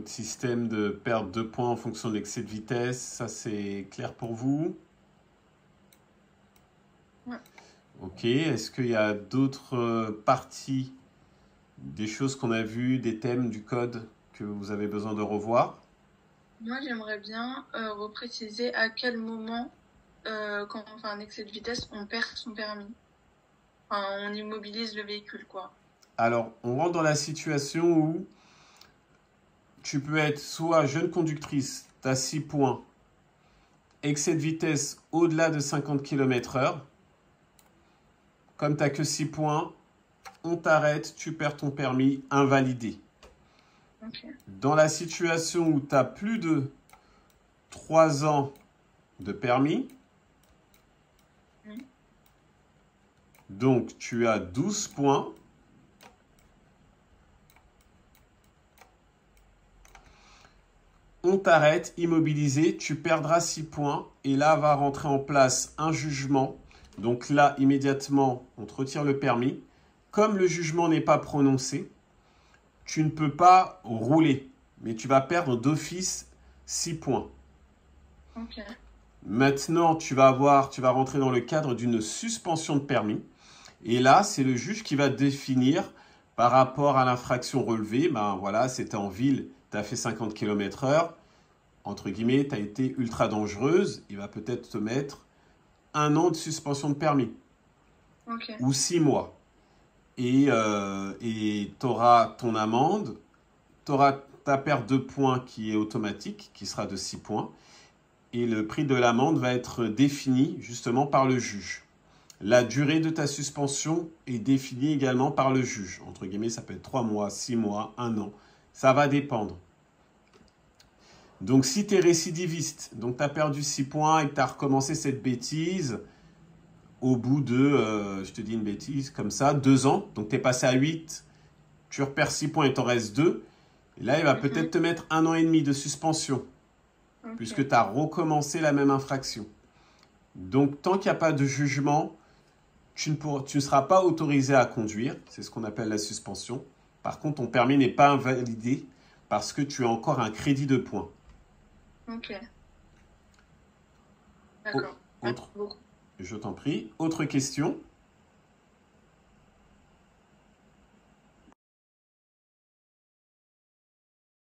votre système de perte de points en fonction de l'excès de vitesse, ça c'est clair pour vous? Ouais. Ok, est-ce qu'il y a d'autres parties, des choses qu'on a vues, des thèmes du code que vous avez besoin de revoir? Moi, j'aimerais bien repréciser à quel moment, quand on fait un excès de vitesse, on perd son permis. Enfin, on immobilise le véhicule, quoi. Alors, on rentre dans la situation où tu peux être soit jeune conductrice, tu as 6 points, excès de vitesse au-delà de 50 km/h. Comme tu n'as que 6 points, on t'arrête, tu perds ton permis, invalidé. Ok. Dans la situation où tu as plus de 3 ans de permis, Oui. donc tu as 12 points, on t'arrête, immobilisé, tu perdras 6 points et là va rentrer en place un jugement. Donc là, immédiatement, on te retire le permis. Comme le jugement n'est pas prononcé, tu ne peux pas rouler, mais tu vas perdre d'office 6 points. Ok. Maintenant, tu vas rentrer dans le cadre d'une suspension de permis. Et là, c'est le juge qui va définir par rapport à l'infraction relevée. Ben voilà, c'était en ville, tu as fait 50 km/h. Entre guillemets, tu as été ultra dangereuse. Il va peut-être te mettre 1 an de suspension de permis Ok. ou 6 mois. Et tu auras ton amende, tu auras ta perte de points qui est automatique, qui sera de 6 points. Et le prix de l'amende va être défini justement par le juge. La durée de ta suspension est définie également par le juge. Entre guillemets, ça peut être 3 mois, 6 mois, 1 an. Ça va dépendre. Donc si tu es récidiviste, donc tu as perdu 6 points et que tu as recommencé cette bêtise au bout de, je te dis une bêtise, comme ça, 2 ans, donc tu es passé à 8, tu repères 6 points et t'en reste 2, et là il va peut-être te mettre 1 an et demi de suspension, puisque Ok. tu as recommencé la même infraction. Donc tant qu'il n'y a pas de jugement, tu ne seras pas autorisé à conduire, c'est ce qu'on appelle la suspension. Par contre, ton permis n'est pas invalidé parce que tu as encore un crédit de points. Ok. Au- D'accord. Merci Autre, beaucoup. je t'en prie. Autre question?